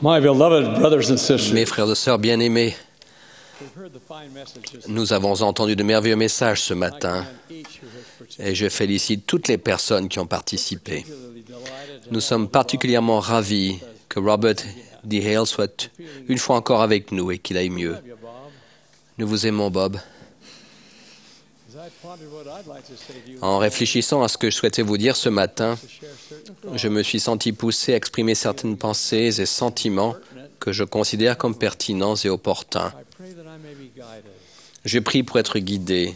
My beloved brothers and sisters, Mes frères et sœurs bien-aimés, nous avons entendu de merveilleux messages ce matin et je félicite toutes les personnes qui ont participé. Nous sommes particulièrement ravis que Robert D. Hale soit une fois encore avec nous et qu'il aille mieux. Nous vous aimons, Bob. En réfléchissant à ce que je souhaitais vous dire ce matin, je me suis senti poussé à exprimer certaines pensées et sentiments que je considère comme pertinents et opportuns. Je prie pour être guidé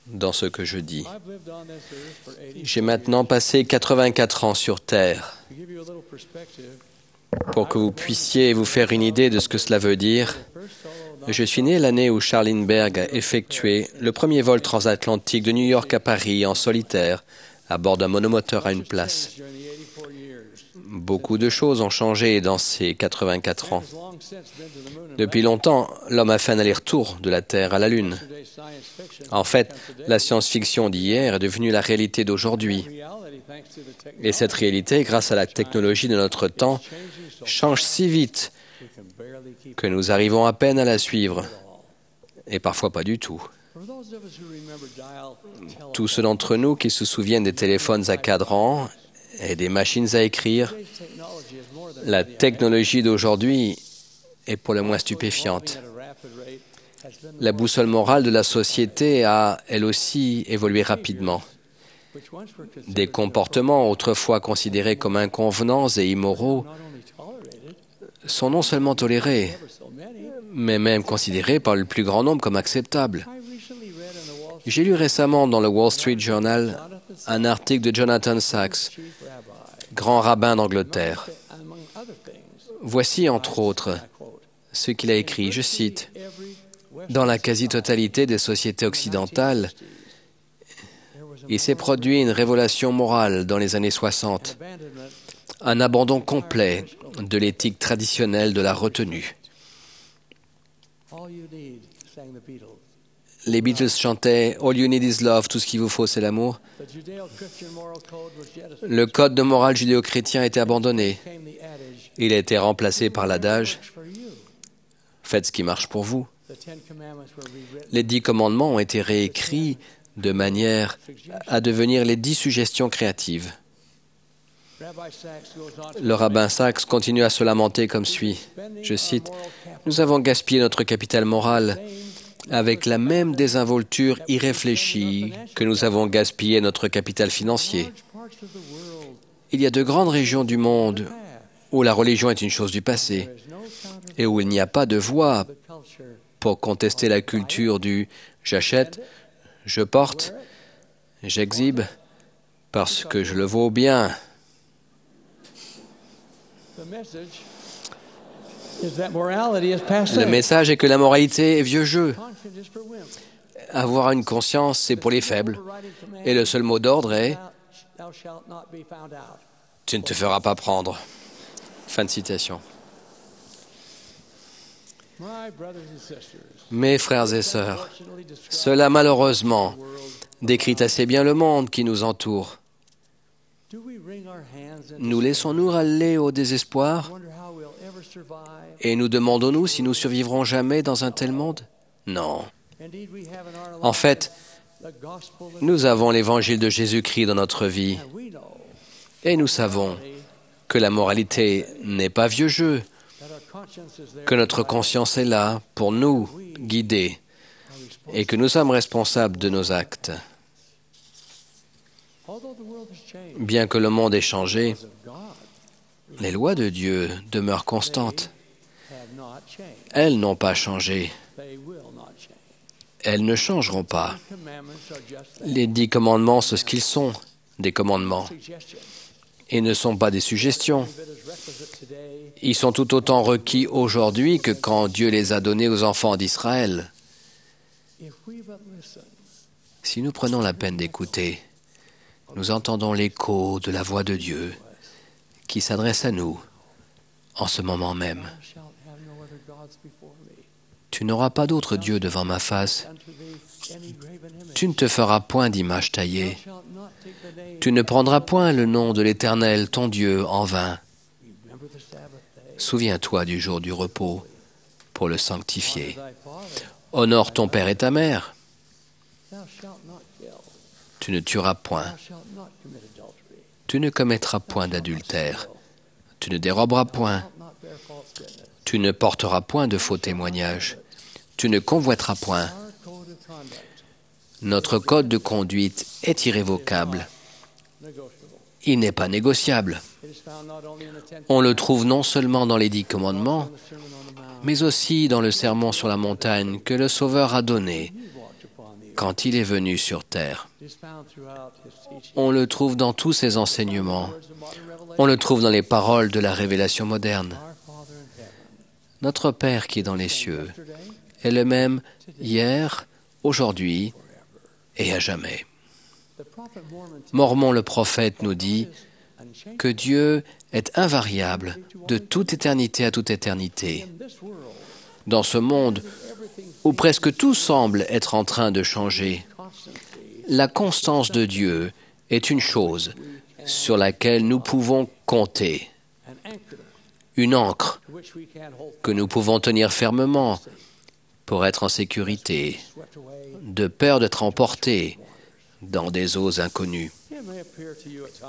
dans ce que je dis. J'ai maintenant passé 84 ans sur Terre. Pour que vous puissiez vous faire une idée de ce que cela veut dire, je suis né l'année où Charles Lindbergh a effectué le premier vol transatlantique de New York à Paris en solitaire, à bord d'un monomoteur à une place. Beaucoup de choses ont changé dans ces 84 ans. Depuis longtemps, l'homme a fait un aller-retour de la Terre à la Lune. En fait, la science-fiction d'hier est devenue la réalité d'aujourd'hui. Et cette réalité, grâce à la technologie de notre temps, change si vite que nous arrivons à peine à la suivre, et parfois pas du tout. Tous ceux d'entre nous qui se souviennent des téléphones à cadran et des machines à écrire, la technologie d'aujourd'hui est pour le moins stupéfiante. La boussole morale de la société a, elle aussi, évolué rapidement. Des comportements autrefois considérés comme inconvenants et immoraux sont non seulement tolérés, mais même considérés par le plus grand nombre comme acceptables. J'ai lu récemment dans le Wall Street Journal un article de Jonathan Sacks, grand rabbin d'Angleterre. Voici, entre autres, ce qu'il a écrit, je cite, « Dans la quasi-totalité des sociétés occidentales, il s'est produit une révélation morale dans les années 60, un abandon complet de l'éthique traditionnelle de la retenue. » Les Beatles chantaient « All you need is love », tout ce qu'il vous faut, c'est l'amour. Le code de morale judéo-chrétien a été abandonné. Il a été remplacé par l'adage « Faites ce qui marche pour vous ». Les 10 commandements ont été réécrits de manière à devenir les 10 suggestions créatives. Le rabbin Sacks continue à se lamenter comme suit. Je cite, « Nous avons gaspillé notre capital moral avec la même désinvolture irréfléchie que nous avons gaspillé notre capital financier. Il y a de grandes régions du monde où la religion est une chose du passé et où il n'y a pas de voix pour contester la culture du « j'achète, je porte, j'exhibe parce que je le vaux bien ». Le message est que la moralité est vieux jeu. Avoir une conscience, c'est pour les faibles. Et le seul mot d'ordre est « Tu ne te feras pas prendre ». Fin de citation. Mes frères et sœurs, cela malheureusement décrit assez bien le monde qui nous entoure. Nous laissons-nous aller au désespoir et nous demandons-nous si nous survivrons jamais dans un tel monde? Non. En fait, nous avons l'évangile de Jésus-Christ dans notre vie et nous savons que la moralité n'est pas vieux jeu, que notre conscience est là pour nous guider et que nous sommes responsables de nos actes. Bien que le monde ait changé, les lois de Dieu demeurent constantes. Elles n'ont pas changé. Elles ne changeront pas. Les 10 commandements sont ce qu'ils sont, des commandements, et ne sont pas des suggestions. Ils sont tout autant requis aujourd'hui que quand Dieu les a donnés aux enfants d'Israël. Si nous prenons la peine d'écouter, nous entendons l'écho de la voix de Dieu qui s'adresse à nous en ce moment même. Tu n'auras pas d'autre Dieu devant ma face. Tu ne te feras point d'image taillée. Tu ne prendras point le nom de l'Éternel, ton Dieu, en vain. Souviens-toi du jour du repos pour le sanctifier. Honore ton père et ta mère. Tu ne tueras point. Tu ne commettras point d'adultère. Tu ne déroberas point. Tu ne porteras point de faux témoignages. Tu ne convoiteras point. Notre code de conduite est irrévocable. Il n'est pas négociable. On le trouve non seulement dans les 10 commandements, mais aussi dans le sermon sur la montagne que le Sauveur a donné quand il est venu sur terre. On le trouve dans tous ses enseignements. On le trouve dans les paroles de la révélation moderne. Notre Père qui est dans les cieux est le même hier, aujourd'hui et à jamais. Mormon le prophète nous dit que Dieu est invariable de toute éternité à toute éternité. Dans ce monde où presque tout semble être en train de changer, la constance de Dieu est une chose sur laquelle nous pouvons compter, une ancre que nous pouvons tenir fermement pour être en sécurité, de peur d'être emportés dans des eaux inconnues.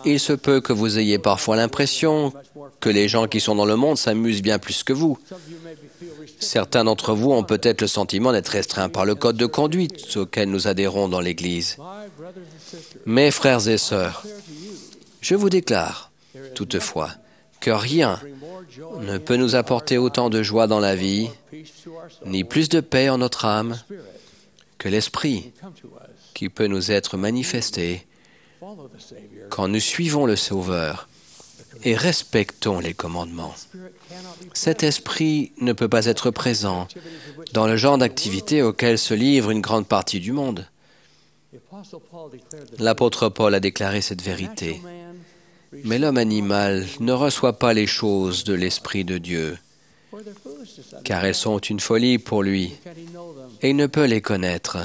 Il se peut que vous ayez parfois l'impression que les gens qui sont dans le monde s'amusent bien plus que vous. Certains d'entre vous ont peut-être le sentiment d'être restreints par le code de conduite auquel nous adhérons dans l'Église. Mes frères et sœurs, je vous déclare, toutefois, que rien ne peut nous apporter autant de joie dans la vie, ni plus de paix en notre âme, que l'Esprit qui peut nous être manifesté quand nous suivons le Sauveur et respectons les commandements. Cet esprit ne peut pas être présent dans le genre d'activité auquel se livre une grande partie du monde. L'apôtre Paul a déclaré cette vérité. Mais l'homme animal ne reçoit pas les choses de l'Esprit de Dieu, car elles sont une folie pour lui, et il ne peut les connaître,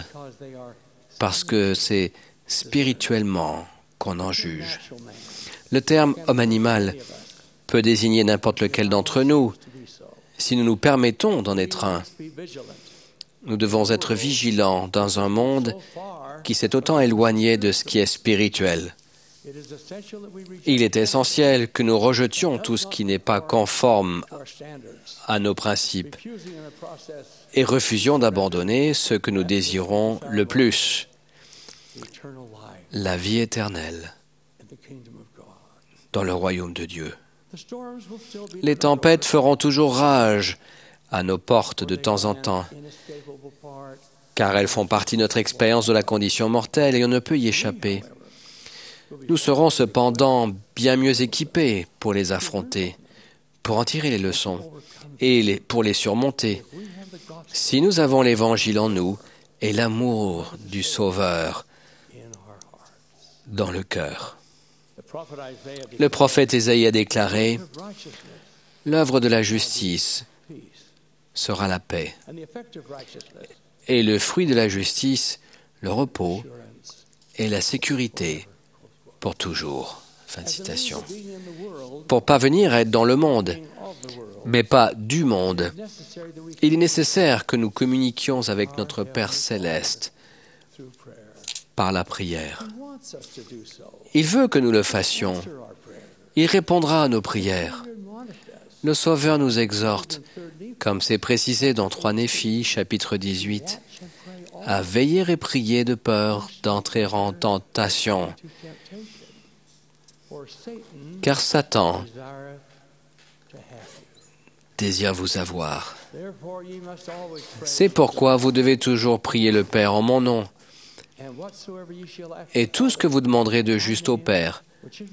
parce que c'est spirituellement qu'on en juge. Le terme « homme animal » peut désigner n'importe lequel d'entre nous. Si nous nous permettons d'en être un, nous devons être vigilants dans un monde qui s'est autant éloigné de ce qui est spirituel. Il est essentiel que nous rejetions tout ce qui n'est pas conforme à nos principes et refusions d'abandonner ce que nous désirons le plus, la vie éternelle dans le royaume de Dieu. Les tempêtes feront toujours rage à nos portes de temps en temps, car elles font partie de notre expérience de la condition mortelle et on ne peut y échapper. Nous serons cependant bien mieux équipés pour les affronter, pour en tirer les leçons et pour les surmonter, si nous avons l'Évangile en nous et l'amour du Sauveur dans le cœur. Le prophète Ésaïe a déclaré « L'œuvre de la justice sera la paix, et le fruit de la justice, le repos et la sécurité pour toujours. » Fin de citation. Pour parvenir à être dans le monde, mais pas du monde, il est nécessaire que nous communiquions avec notre Père céleste par la prière. Il veut que nous le fassions. Il répondra à nos prières. Le Sauveur nous exhorte, comme c'est précisé dans 3 Néphi, chapitre 18, à veiller et prier de peur d'entrer en tentation, car Satan désire vous avoir. C'est pourquoi vous devez toujours prier le Père en mon nom. Et tout ce que vous demanderez de juste au Père,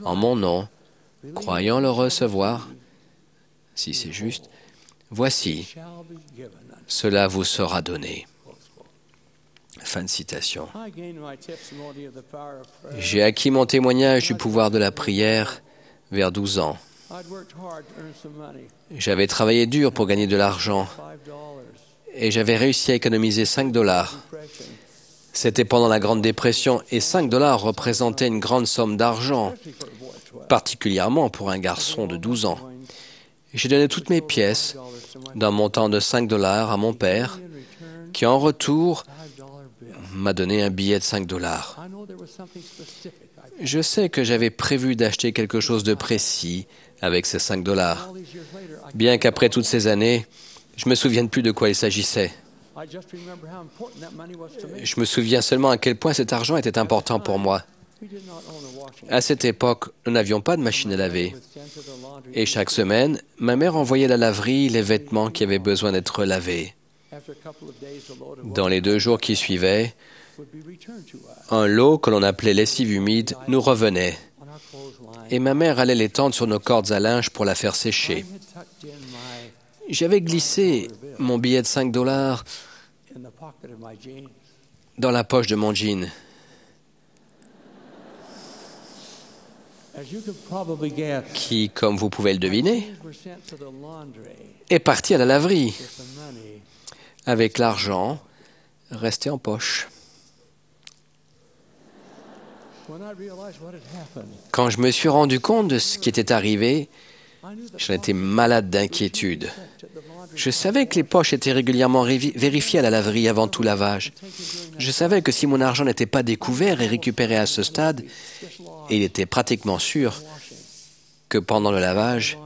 en mon nom, croyant le recevoir, si c'est juste, voici, cela vous sera donné. Fin de citation. J'ai acquis mon témoignage du pouvoir de la prière vers 12 ans. J'avais travaillé dur pour gagner de l'argent et j'avais réussi à économiser $5. C'était pendant la Grande Dépression et $5 représentaient une grande somme d'argent, particulièrement pour un garçon de 12 ans. J'ai donné toutes mes pièces d'un montant de $5 à mon père, qui en retour m'a donné un billet de $5. Je sais que j'avais prévu d'acheter quelque chose de précis avec ces $5. Bien qu'après toutes ces années, je ne me souvienne plus de quoi il s'agissait. Je me souviens seulement à quel point cet argent était important pour moi. À cette époque, nous n'avions pas de machine à laver. Et chaque semaine, ma mère envoyait à la laverie les vêtements qui avaient besoin d'être lavés. Dans les 2 jours qui suivaient, un lot que l'on appelait lessive humide nous revenait. Et ma mère allait l'étendre sur nos cordes à linge pour la faire sécher. J'avais glissé mon billet de $5 dans la poche de mon jean. Qui, comme vous pouvez le deviner, est parti à la laverie avec l'argent resté en poche. Quand je me suis rendu compte de ce qui était arrivé, j'en étais malade d'inquiétude. Je savais que les poches étaient régulièrement vérifiées à la laverie avant tout lavage. Je savais que si mon argent n'était pas découvert et récupéré à ce stade, il était pratiquement sûr que pendant le lavage,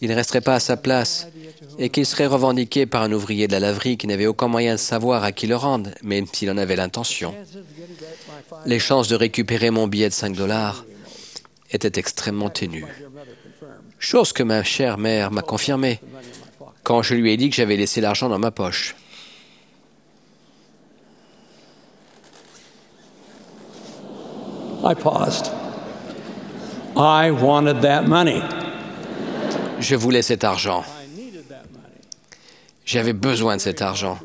il ne resterait pas à sa place et qu'il serait revendiqué par un ouvrier de la laverie qui n'avait aucun moyen de savoir à qui le rendre, même s'il en avait l'intention. Les chances de récupérer mon billet de $5 étaient extrêmement ténues. Chose que ma chère mère m'a confirmée quand je lui ai dit que j'avais laissé l'argent dans ma poche. I paused. I wanted that money. Je voulais cet argent. J'avais besoin de cet argent.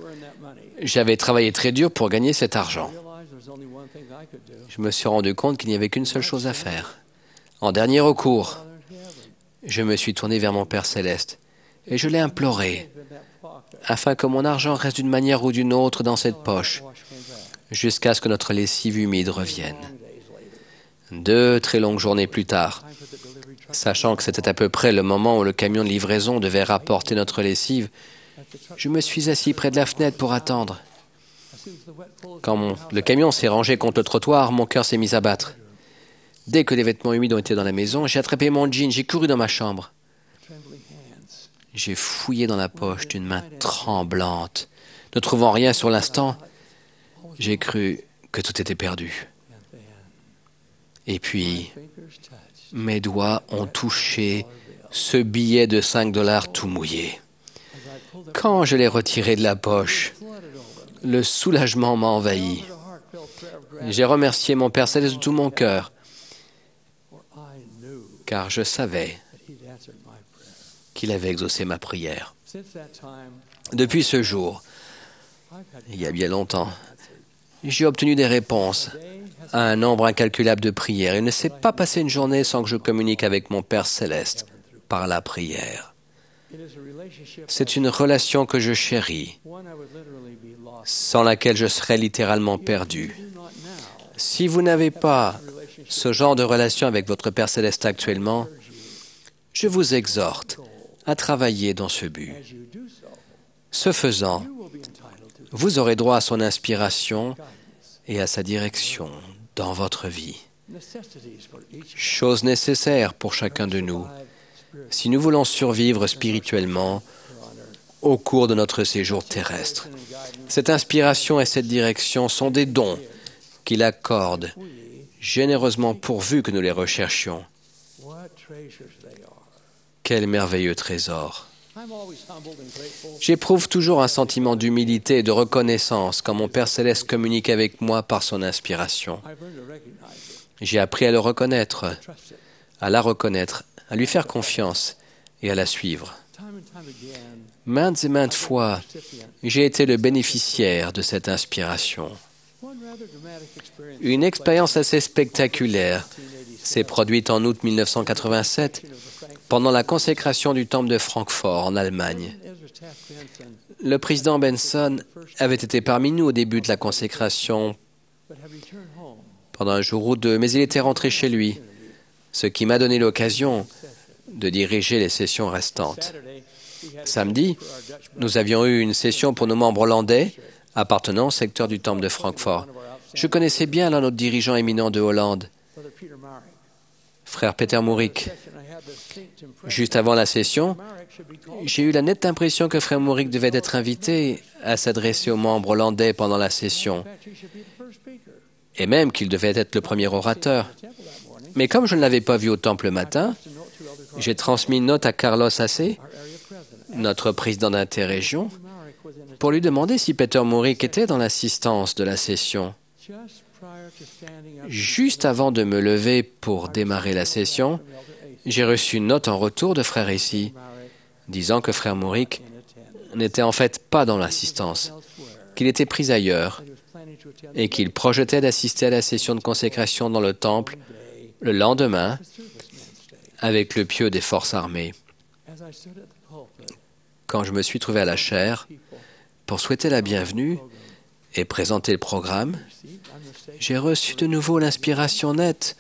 J'avais travaillé très dur pour gagner cet argent. Je me suis rendu compte qu'il n'y avait qu'une seule chose à faire. En dernier recours, je me suis tourné vers mon Père céleste et je l'ai imploré afin que mon argent reste d'une manière ou d'une autre dans cette poche jusqu'à ce que notre lessive humide revienne. 2 très longues journées plus tard, sachant que c'était à peu près le moment où le camion de livraison devait rapporter notre lessive, je me suis assis près de la fenêtre pour attendre. Quand le camion s'est rangé contre le trottoir, mon cœur s'est mis à battre. Dès que les vêtements humides ont été dans la maison, j'ai attrapé mon jean, j'ai couru dans ma chambre. J'ai fouillé dans la poche d'une main tremblante. Ne trouvant rien sur l'instant, j'ai cru que tout était perdu. Et puis, mes doigts ont touché ce billet de $5 tout mouillé. Quand je l'ai retiré de la poche, le soulagement m'a envahi. J'ai remercié mon Père céleste de tout mon cœur, car je savais qu'il avait exaucé ma prière. Depuis ce jour, il y a bien longtemps, j'ai obtenu des réponses à un nombre incalculable de prières. Il ne s'est pas passé une journée sans que je communique avec mon Père céleste par la prière. C'est une relation que je chéris, sans laquelle je serais littéralement perdu. Si vous n'avez pas ce genre de relation avec votre Père céleste actuellement, je vous exhorte à travailler dans ce but. Ce faisant, vous aurez droit à son inspiration et à sa direction dans votre vie. Chose nécessaire pour chacun de nous, si nous voulons survivre spirituellement au cours de notre séjour terrestre. Cette inspiration et cette direction sont des dons qu'il accorde généreusement pourvu que nous les recherchions. Quel merveilleux trésor! J'éprouve toujours un sentiment d'humilité et de reconnaissance quand mon Père céleste communique avec moi par son inspiration. J'ai appris à le reconnaître, à la reconnaître, à lui faire confiance et à la suivre. Maintes et maintes fois, j'ai été le bénéficiaire de cette inspiration. Une expérience assez spectaculaire s'est produite en août 1987 pendant la consécration du temple de Francfort en Allemagne. Le président Benson avait été parmi nous au début de la consécration pendant un jour ou deux, mais il était rentré chez lui, ce qui m'a donné l'occasion de diriger les sessions restantes. Samedi, nous avions eu une session pour nos membres hollandais appartenant au secteur du Temple de Francfort. Je connaissais bien l'un de nos dirigeants éminents de Hollande, frère Peter Mourik. Juste avant la session, j'ai eu la nette impression que frère Mourik devait être invité à s'adresser aux membres hollandais pendant la session, et même qu'il devait être le premier orateur. Mais comme je ne l'avais pas vu au temple le matin, j'ai transmis une note à Carlos Assé, notre président d'interrégion, pour lui demander si Peter Mourik était dans l'assistance de la session. Juste avant de me lever pour démarrer la session, j'ai reçu une note en retour de frère Essie, disant que frère Mourik n'était en fait pas dans l'assistance, qu'il était pris ailleurs et qu'il projetait d'assister à la session de consécration dans le temple le lendemain avec le pieu des forces armées. Quand je me suis trouvé à la chaire pour souhaiter la bienvenue et présenter le programme, j'ai reçu de nouveau l'inspiration nette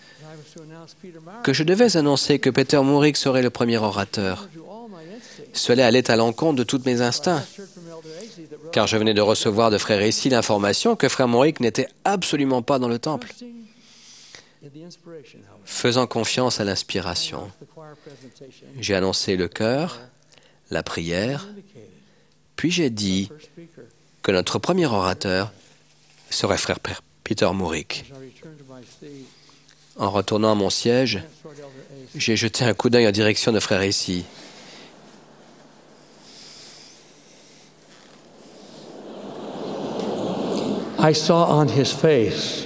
que je devais annoncer que Peter Mourik serait le premier orateur. Cela allait à l'encontre de tous mes instincts, car je venais de recevoir de frère Essie l'information que frère Mourik n'était absolument pas dans le temple. Faisant confiance à l'inspiration, j'ai annoncé le chœur, la prière, puis j'ai dit que notre premier orateur serait frère Peter Mourik. En retournant à mon siège, j'ai jeté un coup d'œil en direction de frère Essie.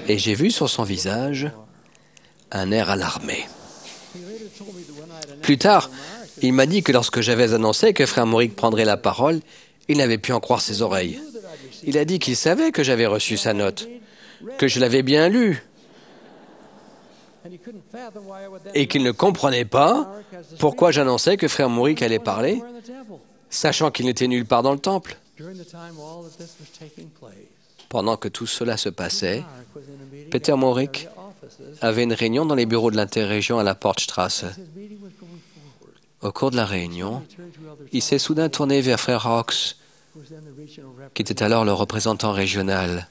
Et j'ai vu sur son visage un air alarmé. Plus tard, il m'a dit que lorsque j'avais annoncé que frère Mourik prendrait la parole, il n'avait pu en croire ses oreilles. Il a dit qu'il savait que j'avais reçu sa note, que je l'avais bien lue, et qu'il ne comprenait pas pourquoi j'annonçais que frère Mourik allait parler, sachant qu'il n'était nulle part dans le temple. Pendant que tout cela se passait, Peter Mourik avait une réunion dans les bureaux de l'interrégion à la Portstrasse. Au cours de la réunion, il s'est soudain tourné vers frère Hawks, qui était alors le représentant régional,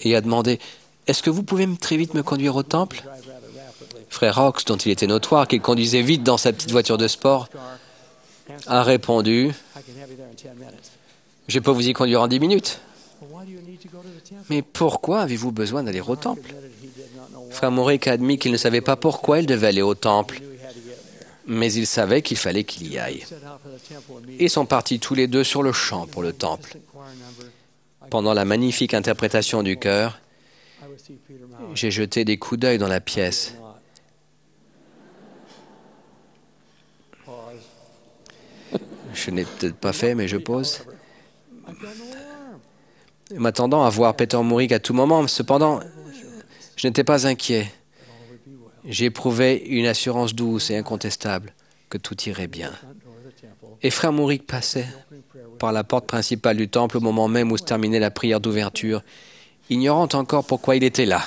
et a demandé « Est-ce que vous pouvez très vite me conduire au temple ?» Frère Hawks, dont il était notoire qu'il conduisait vite dans sa petite voiture de sport, a répondu « Je peux vous y conduire en 10 minutes. » Mais pourquoi avez-vous besoin d'aller au temple? Frère Mourik a admis qu'il ne savait pas pourquoi il devait aller au temple, mais il savait qu'il fallait qu'il y aille. Ils sont partis tous les deux sur le champ pour le temple. Pendant la magnifique interprétation du chœur, j'ai jeté des coups d'œil dans la pièce. Je n'ai peut-être pas fait, mais je pose. M'attendant à voir Peter Mourik à tout moment, cependant, je n'étais pas inquiet. J'éprouvais une assurance douce et incontestable que tout irait bien. Et frère Mourik passait par la porte principale du temple au moment même où se terminait la prière d'ouverture, ignorant encore pourquoi il était là.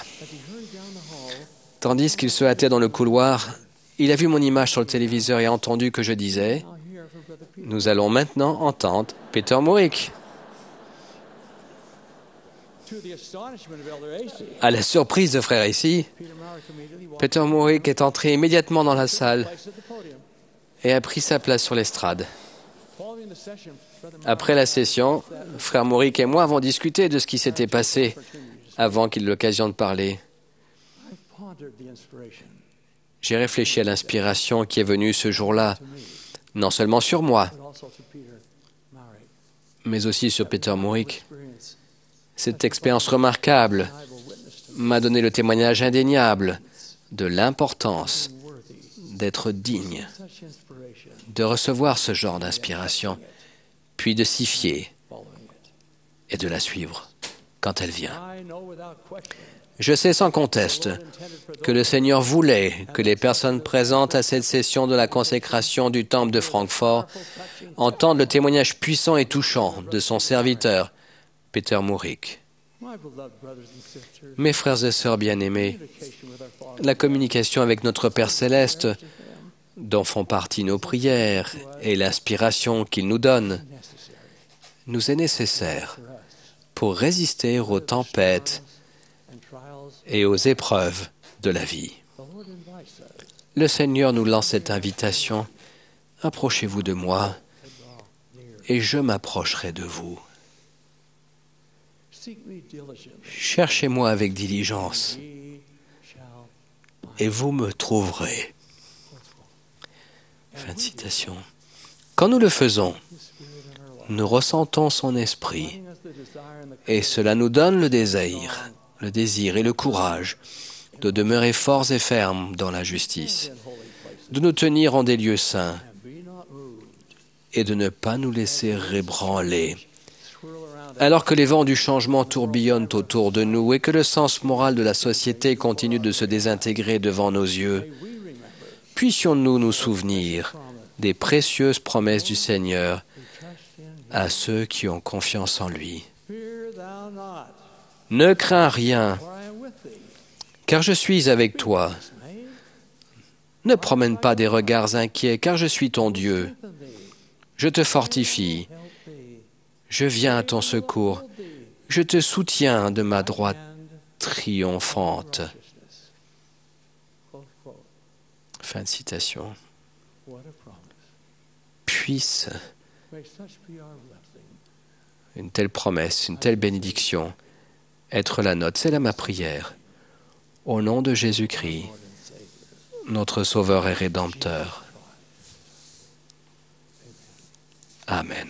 Tandis qu'il se hâtait dans le couloir, il a vu mon image sur le téléviseur et a entendu que je disais « Nous allons maintenant entendre Peter Mourik ». À la surprise de frère Essie, Peter Mourik est entré immédiatement dans la salle et a pris sa place sur l'estrade. Après la session, frère Mourik et moi avons discuté de ce qui s'était passé avant qu'il ait l'occasion de parler. J'ai réfléchi à l'inspiration qui est venue ce jour-là, non seulement sur moi, mais aussi sur Peter Mourik. Cette expérience remarquable m'a donné le témoignage indéniable de l'importance d'être digne, de recevoir ce genre d'inspiration, puis de s'y fier et de la suivre quand elle vient. Je sais sans conteste que le Seigneur voulait que les personnes présentes à cette session de la consécration du Temple de Francfort entendent le témoignage puissant et touchant de son serviteur, Peter Mourik. Mes frères et sœurs bien-aimés, la communication avec notre Père Céleste dont font partie nos prières et l'inspiration qu'il nous donne, nous est nécessaire pour résister aux tempêtes et aux épreuves de la vie. Le Seigneur nous lance cette invitation. Approchez-vous de moi et je m'approcherai de vous. Cherchez-moi avec diligence et vous me trouverez. Fin de citation. Quand nous le faisons, nous ressentons son esprit et cela nous donne le désir et le courage de demeurer forts et fermes dans la justice, de nous tenir en des lieux saints et de ne pas nous laisser ébranler. Alors que les vents du changement tourbillonnent autour de nous et que le sens moral de la société continue de se désintégrer devant nos yeux, puissions-nous nous souvenir des précieuses promesses du Seigneur à ceux qui ont confiance en lui. Ne crains rien, car je suis avec toi. Ne promène pas des regards inquiets, car je suis ton Dieu. Je te fortifie. Je viens à ton secours. Je te soutiens de ma droite triomphante. Fin de citation. Puisse une telle promesse, une telle bénédiction être la nôtre. C'est là ma prière. Au nom de Jésus-Christ, notre Sauveur et Rédempteur. Amen.